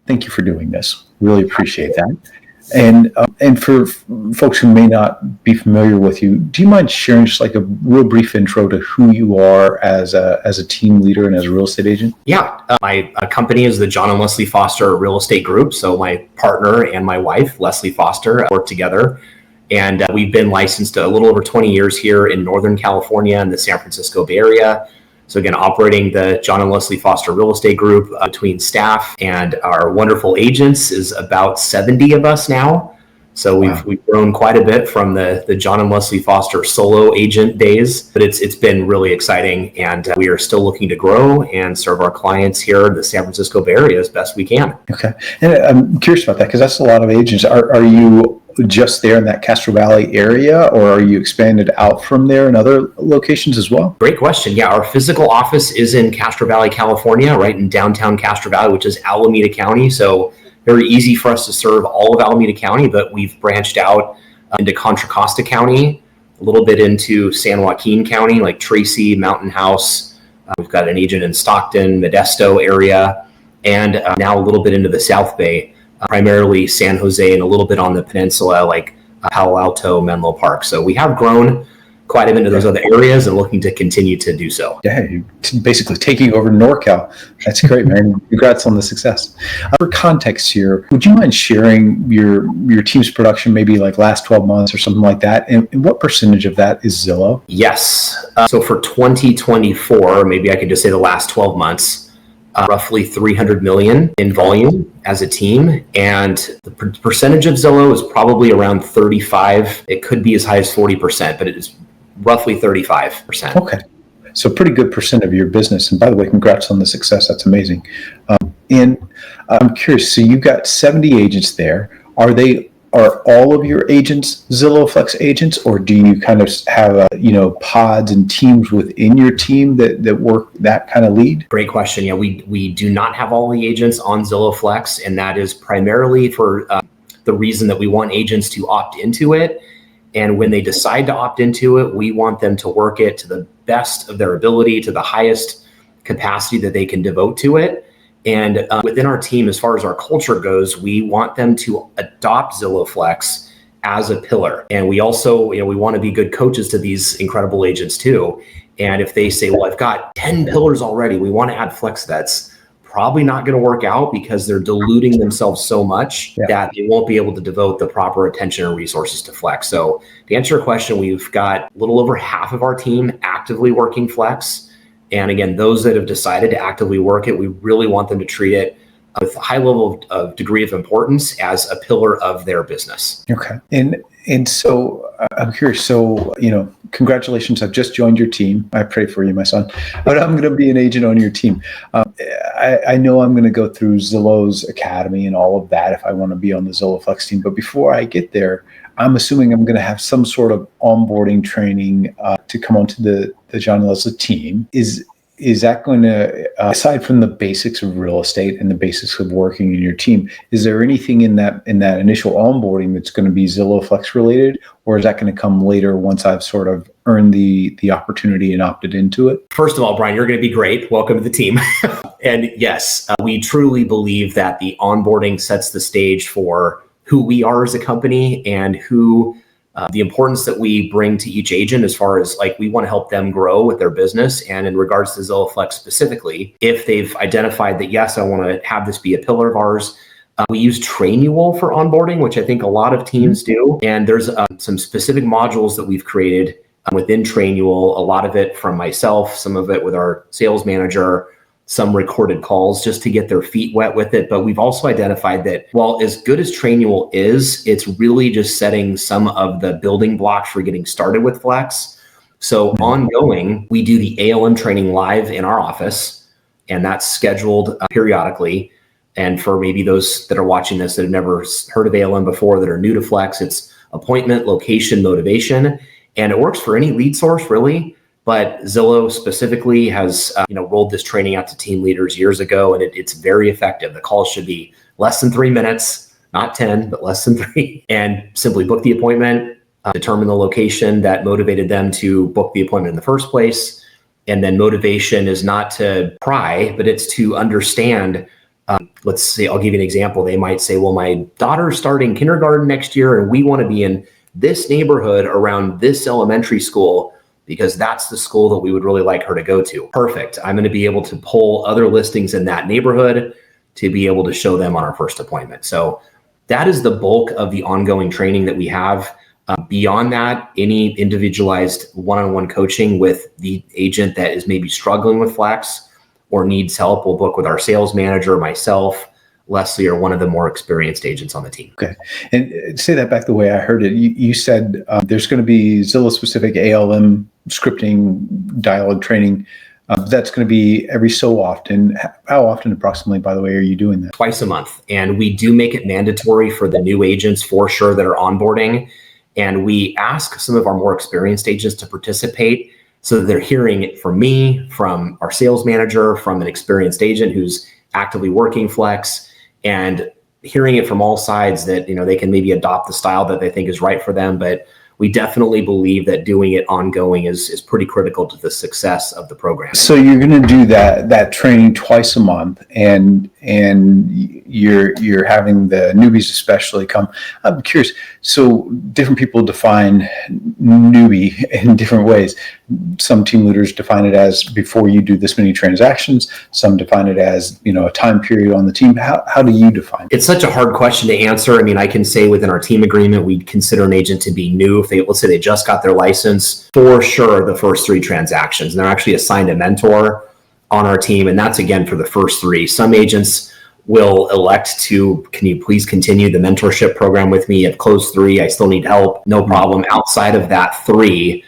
Thank you for doing this. Really appreciate that. And for folks who may not be familiar with you, do you mind sharing just like a real brief intro to who you are as a team leader and as a real estate agent? Yeah, my company is the Jon and Leslie Foster Real Estate Group. So my partner and my wife, Leslie Foster, work together. And we've been licensed a little over 20 years here in Northern California and the San Francisco Bay Area. So again, operating the Jon and Leslie Foster Real Estate Group between staff and our wonderful agents is about 70 of us now. So we've grown quite a bit from the Jon and Leslie Foster solo agent days, but it's been really exciting, and we are still looking to grow and serve our clients here in the San Francisco Bay Area as best we can. Okay, and I'm curious about that because that's a lot of agents. Are you just there in that Castro Valley area, or are you expanded out from there in other locations as well? Great question. Yeah, our physical office is in Castro Valley, California, right in downtown Castro Valley, which is Alameda County. So very easy for us to serve all of Alameda County, but we've branched out into Contra Costa County, a little bit into San Joaquin County, like Tracy, Mountain House. We've got an agent in Stockton, Modesto area, and now a little bit into the South Bay, primarily San Jose and a little bit on the peninsula, like Palo Alto, Menlo Park. So we have grown quite a bit into those other areas and looking to continue to do so. Yeah, you're basically taking over NorCal. That's great, man. Congrats on the success. For context here, would you mind sharing your team's production, maybe like last 12 months or something like that? And what percentage of that is Zillow? Yes. So for 2024, maybe I could just say the last 12 months, roughly 300 million in volume as a team. And the percentage of Zillow is probably around 35. It could be as high as 40%, but it is roughly 35%. Okay. So pretty good percent of your business. And by the way, congrats on the success. That's amazing. And I'm curious, so you've got 70 agents there. Are all of your agents Zillow Flex agents, or do you kind of have pods and teams within your team that work that kind of lead? Great question. Yeah, we do not have all the agents on Zillow Flex, and that is primarily for the reason that we want agents to opt into it. And when they decide to opt into it, we want them to work it to the best of their ability, to the highest capacity that they can devote to it. And within our team, as far as our culture goes, we want them to adopt Zillow Flex as a pillar. And we also, we want to be good coaches to these incredible agents too. And if they say, well, I've got 10 pillars already, we want to add Flex, that's probably not going to work out because they're diluting themselves so much that they won't be able to devote the proper attention and resources to Flex. So to answer your question, we've got a little over half of our team actively working Flex. And again, those that have decided to actively work it, we really want them to treat it with a high level of degree of importance as a pillar of their business. Okay. And so I'm curious. So, congratulations. I've just joined your team. I pray for you, my son. But I'm going to be an agent on your team. I know I'm going to go through Zillow's Academy and all of that if I want to be on the Zillow Flex team. But before I get there, I'm assuming I'm going to have some sort of onboarding training to come onto the Jon and Leslie team. Is that going to, aside from the basics of real estate and the basics of working in your team, is there anything in that initial onboarding that's going to be Zillow Flex related, or is that going to come later once I've sort of earned the opportunity and opted into it? First of all, Brian, you're going to be great. Welcome to the team. And yes, we truly believe that the onboarding sets the stage for who we are as a company and who the importance that we bring to each agent as far as we want to help them grow with their business. And in regards to Zillow Flex specifically, if they've identified that, yes, I want to have this be a pillar of ours, we use Trainual for onboarding, which I think a lot of teams do. And there's some specific modules that we've created within Trainual, a lot of it from myself, some of it with our sales manager, some recorded calls just to get their feet wet with it. But we've also identified that while as good as Trainual is, it's really just setting some of the building blocks for getting started with Flex. So ongoing, we do the ALM training live in our office, and that's scheduled periodically. And for maybe those that are watching this that have never heard of ALM before, that are new to Flex, it's appointment, location, motivation, and it works for any lead source really. But Zillow specifically has rolled this training out to team leaders years ago, and it's very effective. The calls should be less than 3 minutes, not 10, but less than 3. And simply book the appointment, determine the location that motivated them to book the appointment in the first place. And then motivation is not to pry, but it's to understand Let's say, I'll give you an example. They might say, well, my daughter's starting kindergarten next year and we want to be in this neighborhood around this elementary school because that's the school that we would really like her to go to. Perfect. I'm going to be able to pull other listings in that neighborhood to be able to show them on our first appointment. So that is the bulk of the ongoing training that we have. Beyond that, any individualized one-on-one coaching with the agent that is maybe struggling with Flex or needs help, we'll book with our sales manager, myself, Leslie, or one of the more experienced agents on the team. Okay. And say that back the way I heard it. You said there's going to be Zillow-specific ALM scripting dialogue training. That's going to be every so often. How often approximately, by the way, are you doing that? Twice a month. And we do make it mandatory for the new agents for sure that are onboarding. And we ask some of our more experienced agents to participate so that they're hearing it from me, from our sales manager, from an experienced agent who's actively working Flex, and hearing it from all sides that, they can maybe adopt the style that they think is right for them. But we definitely believe that doing it ongoing is pretty critical to the success of the program. So you're going to do that training twice a month, and you're having the newbies especially come. I'm curious. So different people define newbie in different ways. Some team leaders define it as before you do this many transactions. Some define it as a time period on the team. How do you define it? It's such a hard question to answer. I mean, I can say within our team agreement, we consider an agent to be new if let's say they just got their license, for sure the first 3 transactions. And they're actually assigned a mentor on our team, and that's again for the first 3. Some agents will elect to, can you please continue the mentorship program with me? I've closed 3, I still need help, no problem. Outside of that 3,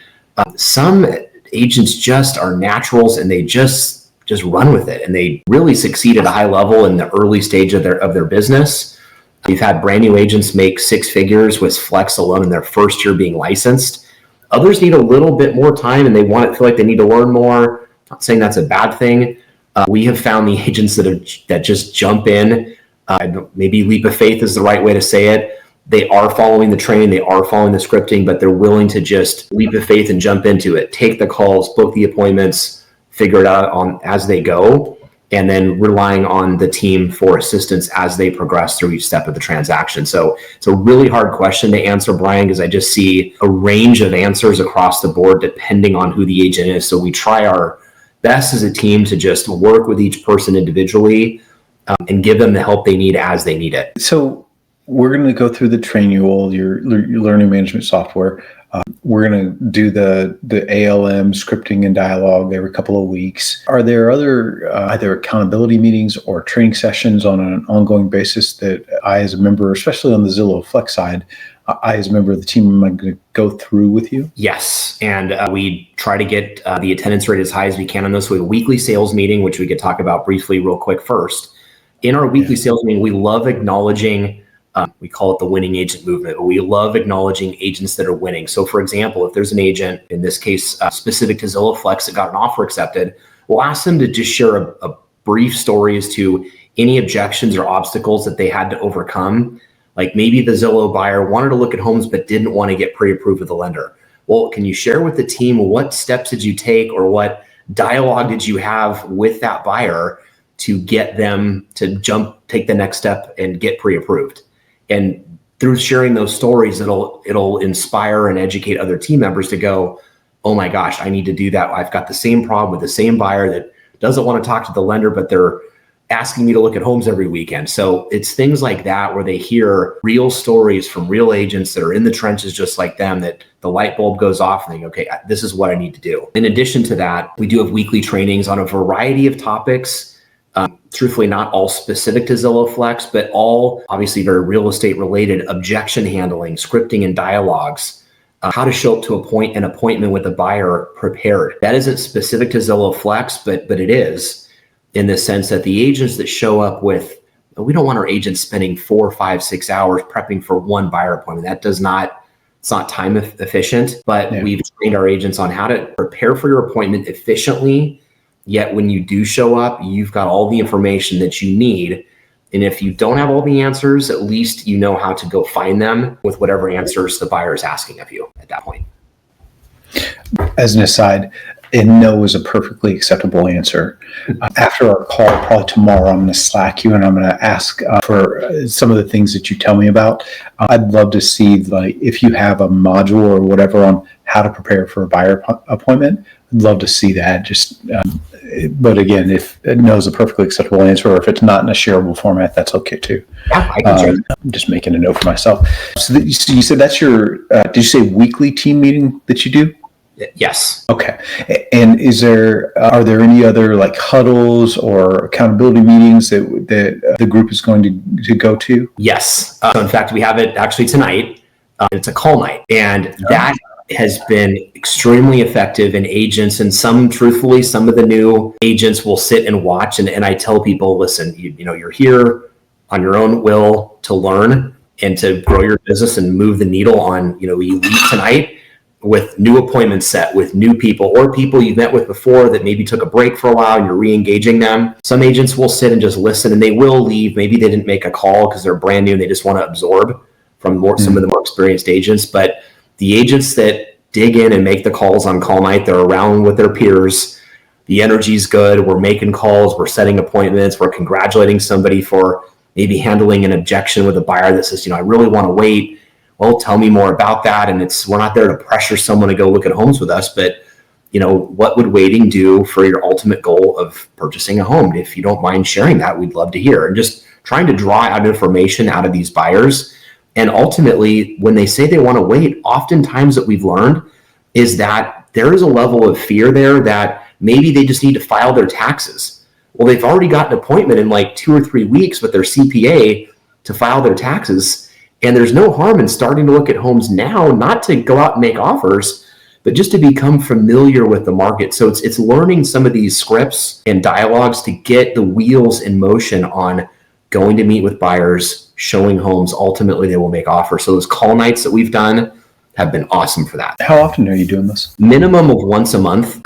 some agents just are naturals and they just run with it, and they really succeed at a high level in the early stage of their business. We've had brand new agents make 6 figures with Flex alone in their first year being licensed. Others need a little bit more time and they feel like they need to learn more. Not saying that's a bad thing. We have found the agents that just jump in, maybe leap of faith is the right way to say it. They are following the training, they are following the scripting, but they're willing to just leap of faith and jump into it. Take the calls, book the appointments, figure it out as they go, and then relying on the team for assistance as they progress through each step of the transaction. So it's a really hard question to answer, Brian, because I just see a range of answers across the board depending on who the agent is. So we try our best as a team to just work with each person individually and give them the help they need as they need it. So we're going to go through the Trainual, your learning management software. We're going to do the ALM scripting and dialogue every couple of weeks. Are there other either accountability meetings or training sessions on an ongoing basis that I, as a member, especially on the Zillow Flex side, I, as a member of the team, am going to go through with you? Yes. And we try to get the attendance rate as high as we can on this. We have a weekly sales meeting, which we could talk about briefly real quick first. In our weekly sales meeting, we love acknowledging we call it the winning agent movement, but we love acknowledging agents that are winning. So for example, if there's an agent, in this case, specific to Zillow Flex, that got an offer accepted, we'll ask them to just share a brief story as to any objections or obstacles that they had to overcome. Like maybe the Zillow buyer wanted to look at homes, but didn't want to get pre-approved with the lender. Well, can you share with the team, what steps did you take or what dialogue did you have with that buyer to get them to take the next step and get pre-approved? And through sharing those stories, it'll inspire and educate other team members to go, oh my gosh, I need to do that. I've got the same problem with the same buyer that doesn't want to talk to the lender, but they're asking me to look at homes every weekend. So it's things like that where they hear real stories from real agents that are in the trenches just like them, that the light bulb goes off and they go, okay, this is what I need to do. In addition to that, we do have weekly trainings on a variety of topics. Truthfully, not all specific to Zillow Flex, but all obviously very real estate related: objection handling, scripting and dialogues, how to show up to an appointment with a buyer prepared. That isn't specific to Zillow Flex, but it is, in the sense that the agents that show up with, we don't want our agents spending 4, 5, 6 hours prepping for one buyer appointment. It's not time efficient, but we've trained our agents on how to prepare for your appointment efficiently. Yet when you do show up, you've got all the information that you need. And if you don't have all the answers, at least you know how to go find them with whatever answers the buyer is asking of you at that point. As an aside, And no is a perfectly acceptable answer. After our call, probably tomorrow, I'm going to Slack you and I'm going to ask for some of the things that you tell me about. I'd love to see, like, if you have a module or whatever on how to prepare for a buyer appointment. I'd love to see that. But again, if no is a perfectly acceptable answer, or if it's not in a shareable format, that's okay too. Yeah, I can share. I'm just making a note for myself. So you said that's your, did you say weekly team meeting that you do? Yes. Okay. And are there any other like huddles or accountability meetings that the group is going to go to? Yes. So in fact, we have it actually tonight. It's a call night, and that has been extremely effective in agents. And truthfully, some of the new agents will sit and watch. And I tell people, listen, you're here on your own will to learn and to grow your business and move the needle on, you leave tonight with new appointments set with new people or people you've met with before that maybe took a break for a while and you're re-engaging them. Some agents will sit and just listen, and they will leave. Maybe they didn't make a call because they're brand new and they just want to absorb from some of the more experienced agents. But the agents that dig in and make the calls on call night, they're around with their peers. The energy's good. We're making calls. We're setting appointments. We're congratulating somebody for maybe handling an objection with a buyer that says, I really want to wait. Well, tell me more about that. And we're not there to pressure someone to go look at homes with us, but what would waiting do for your ultimate goal of purchasing a home? If you don't mind sharing that, we'd love to hear. And just trying to draw out information out of these buyers. And ultimately, when they say they want to wait, oftentimes what we've learned is that there is a level of fear there that maybe they just need to file their taxes. Well, they've already got an appointment in like 2 or 3 weeks with their CPA to file their taxes. And there's no harm in starting to look at homes now, not to go out and make offers, but just to become familiar with the market. So it's learning some of these scripts and dialogues to get the wheels in motion on going to meet with buyers, showing homes. Ultimately, they will make offers. So those call nights that we've done have been awesome for that. How often are you doing this? Minimum of once a month,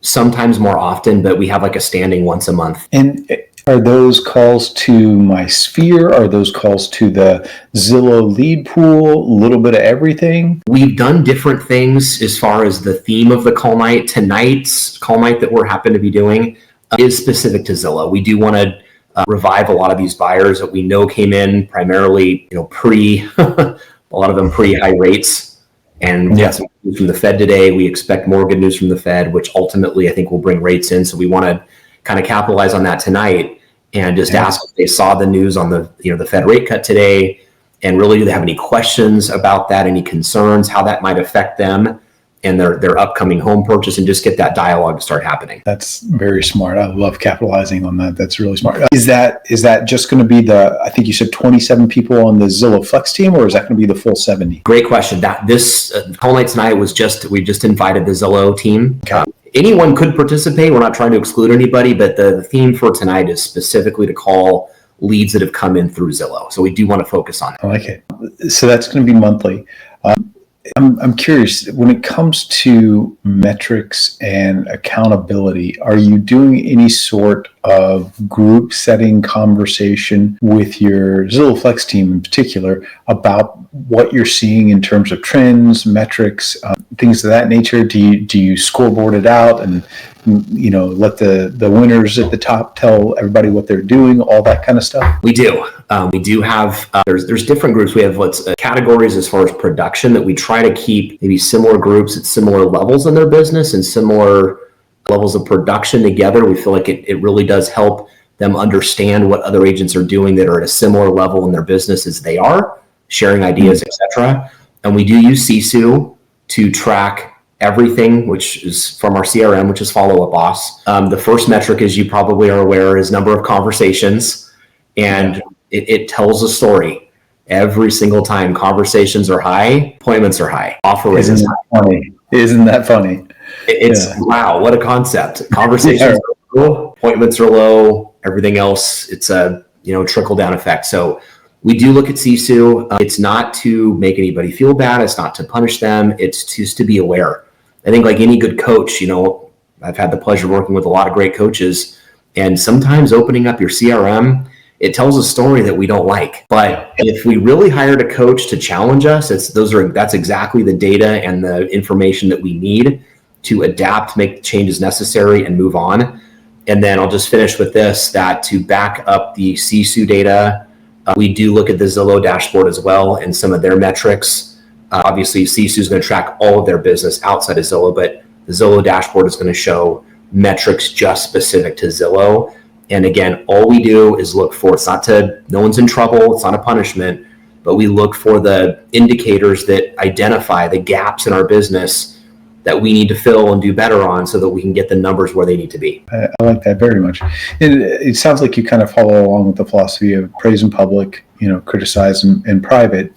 sometimes more often, but we have like a standing once a month. And are those calls to my sphere? Are those calls to the Zillow lead pool? A little bit of everything? We've done different things as far as the theme of the call night. Tonight's call night that we're happen to be doing is specific to Zillow. We do want to revive a lot of these buyers that we know came in primarily, a lot of them pre-high rates. And we got some news from the Fed today. We expect more good news from the Fed, which ultimately I think will bring rates in. So we want to kind of capitalize on that tonight and just ask if they saw the news on the Fed rate cut today, and really do they have any questions about that, any concerns, how that might affect them and their upcoming home purchase, and just get that dialogue to start happening. That's very smart. I love capitalizing on that. That's really smart. Is that just going to be I think you said 27 people on the Zillow Flex team, or is that going to be the full 70? Great question. This call night tonight we just invited the Zillow team. Okay. Anyone could participate. We're not trying to exclude anybody, but the theme for tonight is specifically to call leads that have come in through Zillow. So we do want to focus on that. I like it. So that's going to be monthly. I'm curious, when it comes to metrics and accountability, are you doing any sort of group setting conversation with your Zillow Flex team in particular about what you're seeing in terms of trends, metrics, things of that nature? Do you scoreboard it out and let the winners at the top tell everybody what they're doing, all that kind of stuff? We do. We do have, there's different groups. We have categories as far as production that we try to keep maybe similar groups at similar levels in their business and similar levels of production together. We feel like it really does help them understand what other agents are doing that are at a similar level in their business as they are, sharing ideas, etc. And we do use Sisu to track everything, which is from our CRM, which is Follow Up Boss. The first metric, as you probably are aware, is number of conversations, and it tells a story. Every single time conversations are high, appointments are high, offer rate is high. Funny? Isn't that funny? Wow, what a concept. Conversations are low, appointments are low, everything else, it's a trickle down effect. So we do look at Sisu. It's not to make anybody feel bad. It's not to punish them. It's just to be aware. I think like any good coach, I've had the pleasure of working with a lot of great coaches, and sometimes opening up your CRM, it tells a story that we don't like. But if we really hired a coach to challenge us, that's exactly the data and the information that we need. to adapt, make the changes necessary, and move on. And then I'll just finish with this, that to back up the Sisu data, we do look at the Zillow dashboard as well and some of their metrics. Obviously, Sisu is going to track all of their business outside of Zillow, but the Zillow dashboard is going to show metrics just specific to Zillow. And again, all we do is look for, no one's in trouble, it's not a punishment, but we look for the indicators that identify the gaps in our business that we need to fill and do better on so that we can get the numbers where they need to be. I like that very much. And it sounds like you kind of follow along with the philosophy of praise in public, criticize in private.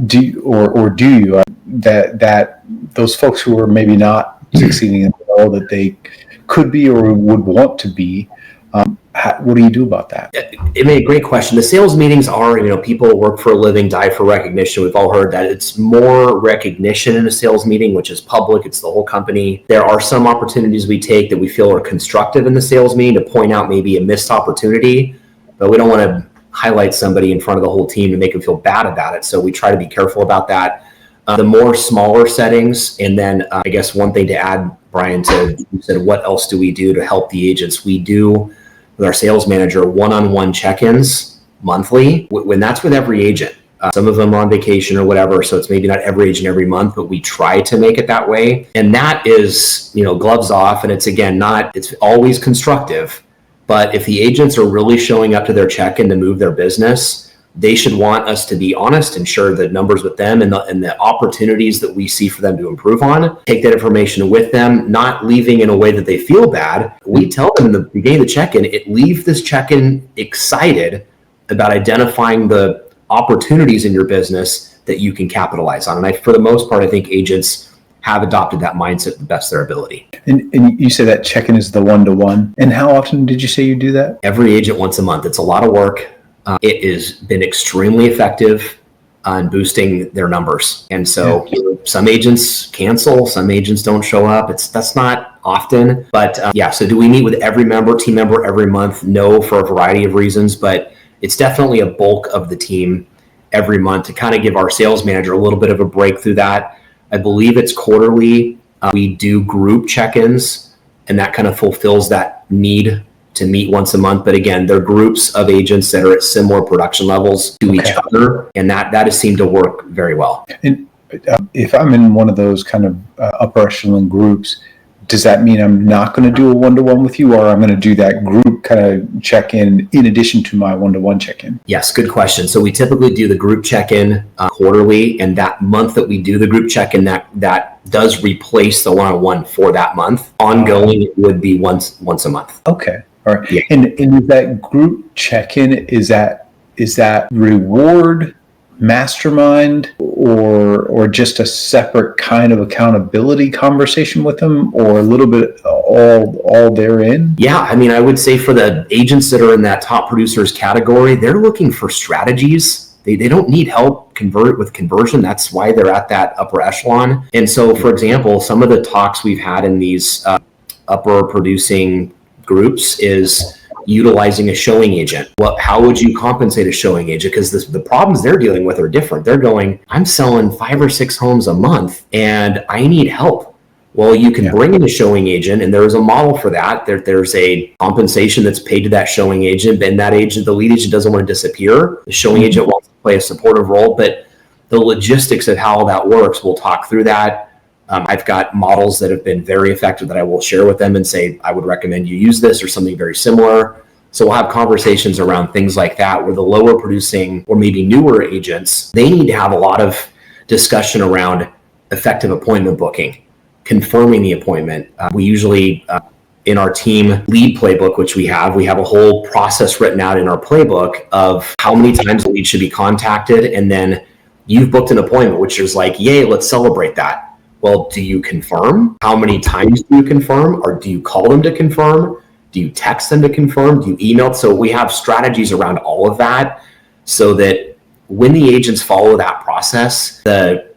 Do you that those folks who are maybe not succeeding in the role that they could be or would want to be, what do you do about that? A great question. The sales meetings are, people work for a living, die for recognition. We've all heard that. It's more recognition in a sales meeting, which is public. It's the whole company. There are some opportunities we take that we feel are constructive in the sales meeting to point out maybe a missed opportunity, but we don't want to highlight somebody in front of the whole team and make them feel bad about it. So we try to be careful about that. The more smaller settings, and then I guess one thing to add, Brian, you said, what else do we do to help the agents? We do, with our sales manager, one-on-one check-ins monthly, when that's with every agent. Some of them are on vacation or whatever, so it's maybe not every agent every month, but we try to make it that way. And that is, gloves off, and it's always constructive. But if the agents are really showing up to their check-in to move their business, they should want us to be honest and share the numbers with them and the opportunities that we see for them to improve on. Take that information with them, not leaving in a way that they feel bad. We tell them in the beginning of the check-in, leave this check-in excited about identifying the opportunities in your business that you can capitalize on. And for the most part, I think agents have adopted that mindset to the best of their ability. And you say that check-in is the one-to-one. And how often did you say you do that? Every agent once a month. It's a lot of work. It has been extremely effective on boosting their numbers. And so some agents cancel, some agents don't show up. That's not often, but so do we meet with every team member every month? No, for a variety of reasons, but it's definitely a bulk of the team every month to kind of give our sales manager a little bit of a break through that. I believe it's quarterly. We do group check-ins, and that kind of fulfills that need to meet once a month. But again, they're groups of agents that are at similar production levels to each other. And that has seemed to work very well. And if I'm in one of those kind of upper echelon groups, does that mean I'm not going to do a one-to-one with you, or I'm going to do that group kind of check-in in addition to my one-to-one check-in? Yes, good question. So we typically do the group check-in quarterly, and that month that we do the group check-in, that does replace the one-on-one for that month. Ongoing, it would be once a month. Okay. All right. Yeah. And is that group check-in, is that reward, mastermind, or just a separate kind of accountability conversation with them, or a little bit all therein? Yeah, I would say for the agents that are in that top producers category, they're looking for strategies. They don't need help with conversion. That's why they're at that upper echelon. And so, for example, some of the talks we've had in these upper producing groups is utilizing a showing agent. How would you compensate a showing agent? Because the problems they're dealing with are different. They're going, I'm selling 5 or 6 homes a month and I need help. Well, you can bring in a showing agent, and there's a model for that. There's a compensation that's paid to that showing agent, and the lead agent doesn't want to disappear. The showing agent wants to play a supportive role, but the logistics of how that works, we'll talk through that. I've got models that have been very effective that I will share with them and say, I would recommend you use this or something very similar. So we'll have conversations around things like that, where the lower producing or maybe newer agents, they need to have a lot of discussion around effective appointment booking, confirming the appointment. We usually, in our team lead playbook, which we have a whole process written out in our playbook of how many times the lead should be contacted. And then you've booked an appointment, which is like, yay, let's celebrate that. Well, do you confirm? How many times do you confirm? Or do you call them to confirm? Do you text them to confirm? Do you email? So we have strategies around all of that so that when the agents follow that process, the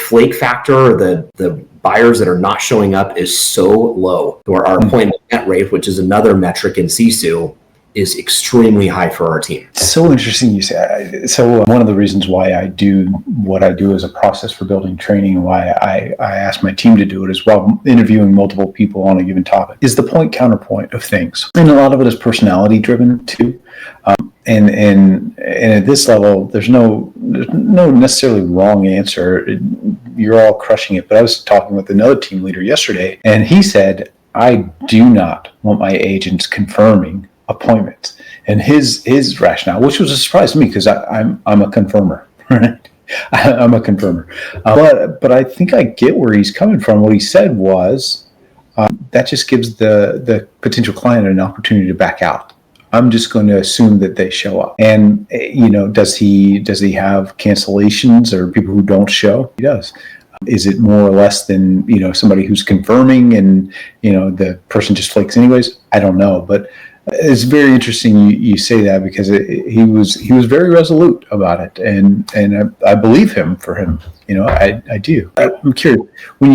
flake factor, the buyers that are not showing up is so low. Or our appointment rate, which is another metric in Sisu, is extremely high for our team. So interesting you say. So one of the reasons why I do what I do as a process for building training, and why I ask my team to do it as well, interviewing multiple people on a given topic, is the point counterpoint of things. And a lot of it is personality driven too. And at this level, there's no necessarily wrong answer. You're all crushing it. But I was talking with another team leader yesterday, and he said, I do not want my agents confirming appointments. And his rationale, which was a surprise to me because I'm a confirmer, right? I'm a confirmer. But I think I get where he's coming from. What he said was that just gives the potential client an opportunity to back out. I'm just going to assume that they show up. And does he have cancellations or people who don't show? He does. Is it more or less than somebody who's confirming and the person just flakes anyways? I don't know, but it's very interesting you say that, because he was very resolute about it, and I believe him for him. I do. I'm curious, when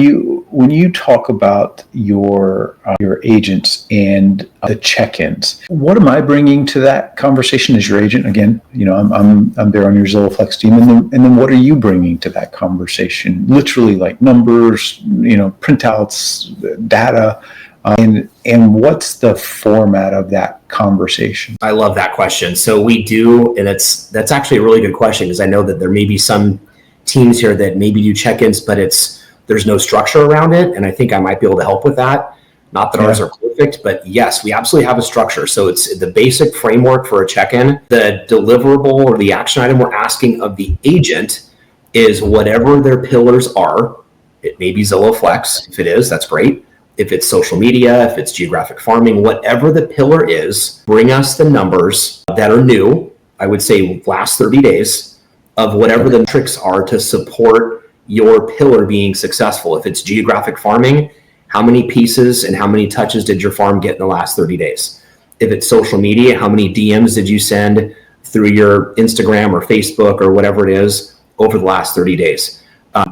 you talk about your agents and the check-ins, what am I bringing to that conversation as your agent? Again, I'm there on your Zillow Flex team, and then what are you bringing to that conversation? Literally, like numbers, printouts, data. And what's the format of that conversation? I love that question. So we do, and that's actually a really good question, because I know that there may be some teams here that maybe do check-ins, but there's no structure around it. And I think I might be able to help with that. Not that ours are perfect, but yes, we absolutely have a structure. So it's the basic framework for a check-in. The deliverable or the action item we're asking of the agent is whatever their pillars are. It may be Zillow Flex. If it is, that's great. If it's social media, if it's geographic farming, whatever the pillar is, bring us the numbers that are new, I would say last 30 days, of whatever the metrics are to support your pillar being successful. If it's geographic farming, how many pieces and how many touches did your farm get in the last 30 days? If it's social media, how many DMs did you send through your Instagram or Facebook or whatever it is over the last 30 days?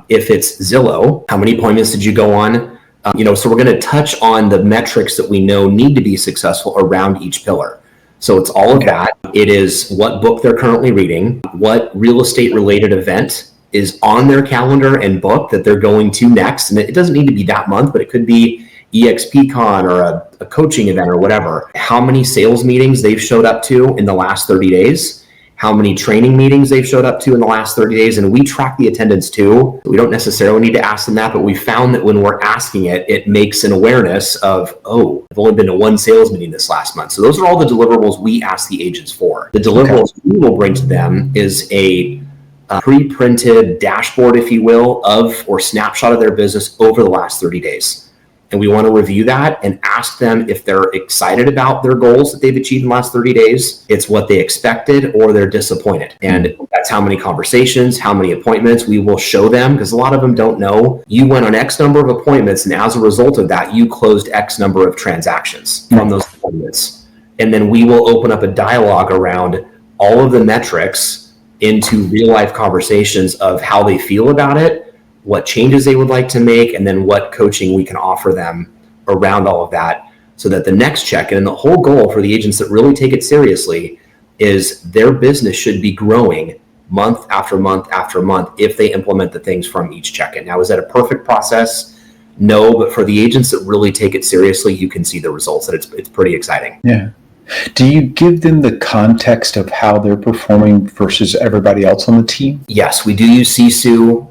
If it's Zillow, how many appointments did you go on? So we're going to touch on the metrics that we know need to be successful around each pillar. So it's all of that. It is what book they're currently reading, what real estate related event is on their calendar and book that they're going to next. And it doesn't need to be that month, but it could be EXPCon or a coaching event or whatever. How many sales meetings they've showed up to in the last 30 days. How many training meetings they've showed up to in the last 30 days. And we track the attendance too. We don't necessarily need to ask them that, but we found that when we're asking it, it makes an awareness of, oh, I've only been to one sales meeting this last month. So those are all the deliverables we ask the agents for. The deliverables we will bring to them is a pre-printed dashboard, if you will, of or snapshot of their business over the last 30 days. And we want to review that and ask them if they're excited about their goals that they've achieved in the last 30 days. It's what they expected or they're disappointed. And that's how many conversations, how many appointments we will show them, because a lot of them don't know. You went on X number of appointments, and as a result of that, you closed X number of transactions from those appointments. And then we will open up a dialogue around all of the metrics into real life conversations of how they feel about it, what changes they would like to make, and then what coaching we can offer them around all of that, so that the next check-in, and the whole goal for the agents that really take it seriously, is their business should be growing month after month after month if they implement the things from each check-in. Now, is that a perfect process? No, but for the agents that really take it seriously, you can see the results, and it's pretty exciting. Yeah. Do you give them the context of how they're performing versus everybody else on the team? Yes, we do use Sisu.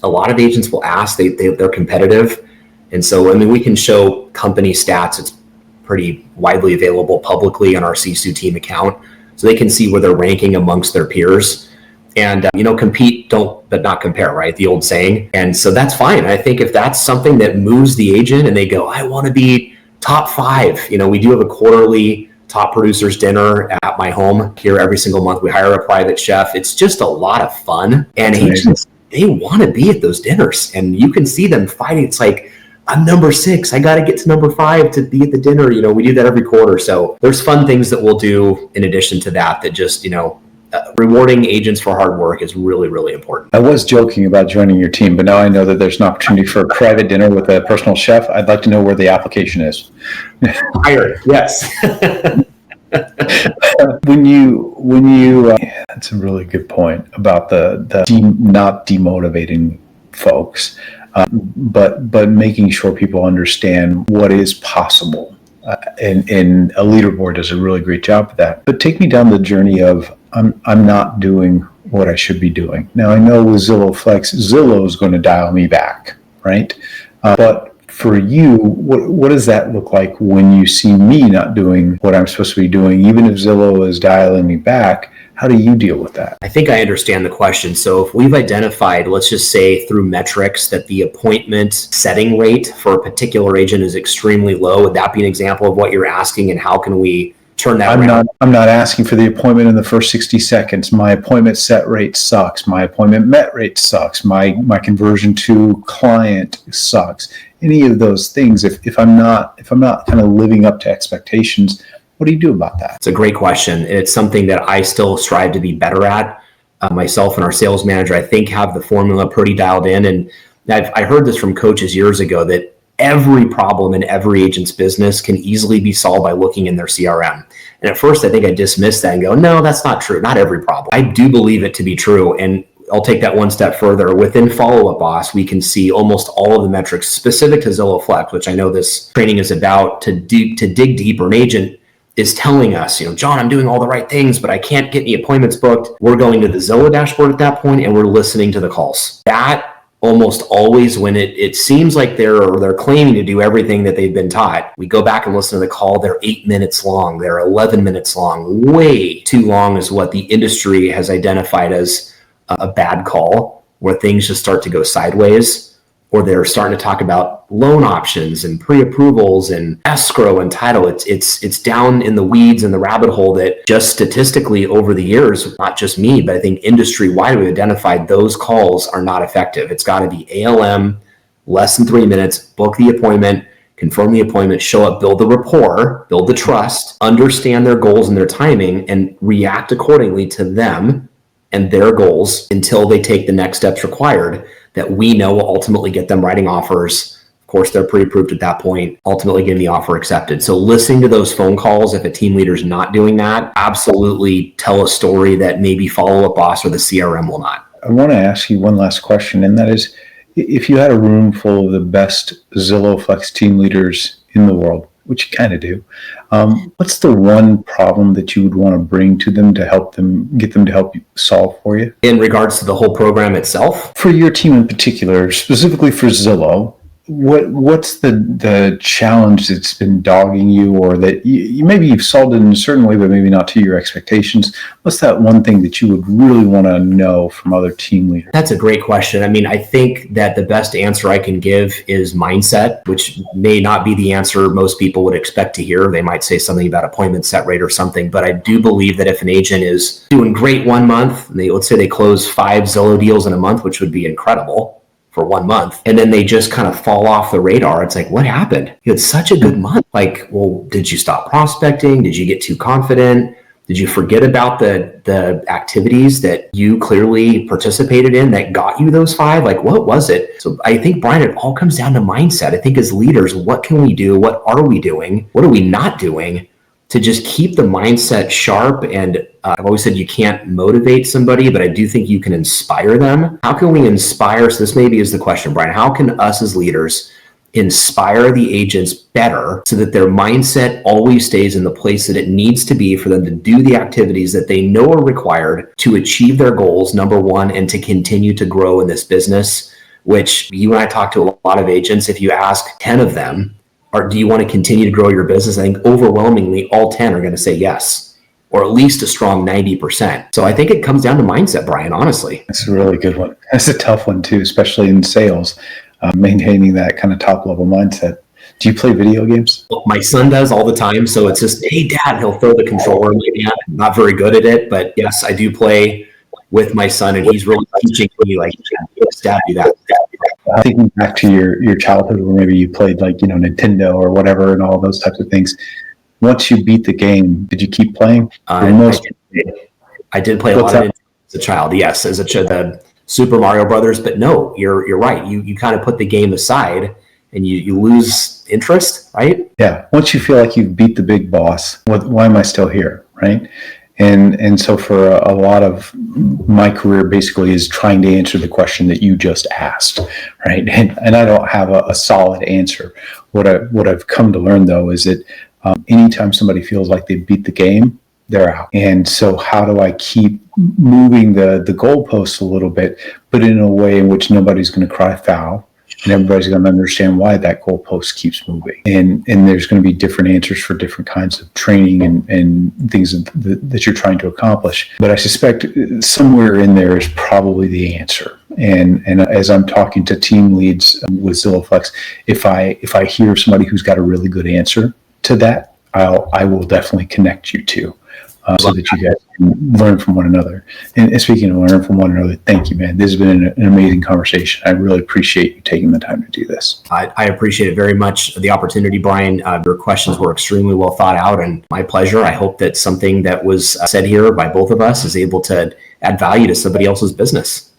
A lot of agents will ask, they're competitive. And so, we can show company stats. It's pretty widely available publicly on our Sisu team account. So they can see where they're ranking amongst their peers. And, compete, but not compare, right? The old saying. And so that's fine. I think if that's something that moves the agent and they go, I want to be top 5. We do have a quarterly top producers dinner at my home here every single month. We hire a private chef. It's just a lot of fun. And agents, they want to be at those dinners, and you can see them fighting. It's like, I'm number 6. I got to get to number 5 to be at the dinner. We do that every quarter. So there's fun things that we'll do in addition to that just, rewarding agents for hard work is really, really important. I was joking about joining your team, but now I know that there's an opportunity for a private dinner with a personal chef. I'd like to know where the application is. Hired, yes. That's a really good point about not demotivating folks, but making sure people understand what is possible. And a leaderboard does a really great job of that. But take me down the journey of I'm not doing what I should be doing. Now I know with Zillow Flex, Zillow is going to dial me back, right? But for you, what does that look like when you see me not doing what I'm supposed to be doing, even if Zillow is dialing me back? How do you deal with that? I think I understand the question. So if we've identified, let's just say through metrics, that the appointment setting rate for a particular agent is extremely low, would that be an example of what you're asking, and how can we turn that around? I'm not asking for the appointment in the first 60 seconds. My appointment set rate sucks. My appointment met rate sucks. My conversion to client sucks. Any of those things, if I'm not kind of living up to expectations, what do you do about that? It's a great question. It's something that I still strive to be better at. Myself and our sales manager, I think, have the formula pretty dialed in. And I heard this from coaches years ago, that every problem in every agent's business can easily be solved by looking in their CRM. And at first, I think I dismissed that and go, no, that's not true. Not every problem. I do believe it to be true. And I'll take that one step further. Within Follow Up Boss, we can see almost all of the metrics specific to Zillow Flex, which I know this training is about, to dig deeper. An agent is telling us, John, I'm doing all the right things, but I can't get any appointments booked. We're going to the Zillow dashboard at that point, and we're listening to the calls. That almost always, when it seems like they're claiming to do everything that they've been taught, we go back and listen to the call. They're 8 minutes long. They're 11 minutes long. Way too long is what the industry has identified as a bad call, where things just start to go sideways. Or they're starting to talk about loan options and pre-approvals and escrow and title. It's down in the weeds and the rabbit hole that just statistically over the years, not just me, but I think industry-wide, we've identified those calls are not effective. It's got to be ALM, less than 3 minutes, book the appointment, confirm the appointment, show up, build the rapport, build the trust, understand their goals and their timing, and react accordingly to them and their goals until they take the next steps required that we know will ultimately get them writing offers. Of course, they're pre-approved at that point, ultimately getting the offer accepted. So listening to those phone calls, if a team leader is not doing that, absolutely tell a story that maybe Follow Up Boss or the CRM will not. I want to ask you one last question, and that is, if you had a room full of the best Zillow Flex team leaders in the world, which you kind of do, what's the one problem that you would want to bring to them to help them, get them to help you solve for you? In regards to the whole program itself? For your team in particular, specifically for Zillow, what's the challenge that's been dogging you, or that you maybe you've solved it in a certain way, but maybe not to your expectations? What's that one thing that you would really want to know from other team leaders? That's a great question. I mean, I think that the best answer I can give is mindset, which may not be the answer most people would expect to hear. They might say something about appointment set rate or something, but I do believe that if an agent is doing great 1 month, let's say they close 5 Zillow deals in a month, which would be incredible for 1 month, and then they just kind of fall off the radar. It's like, what happened? You had such a good month. Like, well, did you stop prospecting? Did you get too confident? Did you forget about the activities that you clearly participated in that got you those 5? Like, what was it? So I think, Brian, it all comes down to mindset. I think as leaders, what can we do? What are we doing? What are we not doing to just keep the mindset sharp? And I've always said you can't motivate somebody, but I do think you can inspire them. How can we inspire? So this maybe is the question, Brian. How can us as leaders inspire the agents better so that their mindset always stays in the place that it needs to be for them to do the activities that they know are required to achieve their goals, number one, and to continue to grow in this business, which you and I talk to a lot of agents. If you ask 10 of them, or do you want to continue to grow your business? I think overwhelmingly all 10 are going to say yes, or at least a strong 90%. So I think it comes down to mindset, Brian, honestly. That's a really good one. That's a tough one too, especially in sales, maintaining that kind of top level mindset. Do you play video games? Well, my son does all the time. So it's just, hey, Dad, he'll throw the controller in my hand. I'm not very good at it, but yes, I do play with my son, and he's really teaching me, like, yes, Dad, do that. Thinking back to your childhood, where maybe you played like, Nintendo or whatever and all those types of things. Once you beat the game, did you keep playing? I did play a lot of it as a child. Yes, as the Super Mario Brothers. But no, you're right. You kind of put the game aside and you lose interest, right? Yeah. Once you feel like you've beat the big boss, why am I still here? right? And so for a lot of my career basically is trying to answer the question that you just asked, right? And I don't have a solid answer. What I've come to learn though is that anytime somebody feels like they beat the game, they're out. And so how do I keep moving the goalposts a little bit, but in a way in which nobody's going to cry foul, and everybody's going to understand why that goalpost keeps moving. And there's going to be different answers for different kinds of training and things that you're trying to accomplish. But I suspect somewhere in there is probably the answer. And as I'm talking to team leads with Zillow Flex, if I hear somebody who's got a really good answer to that, I will definitely connect you to. So that you guys can learn from one another. And speaking of learn from one another, thank you, man. This has been an amazing conversation. I really appreciate you taking the time to do this. I appreciate it very much, the opportunity, Brian. Your questions were extremely well thought out, and my pleasure. I hope that something that was said here by both of us is able to add value to somebody else's business.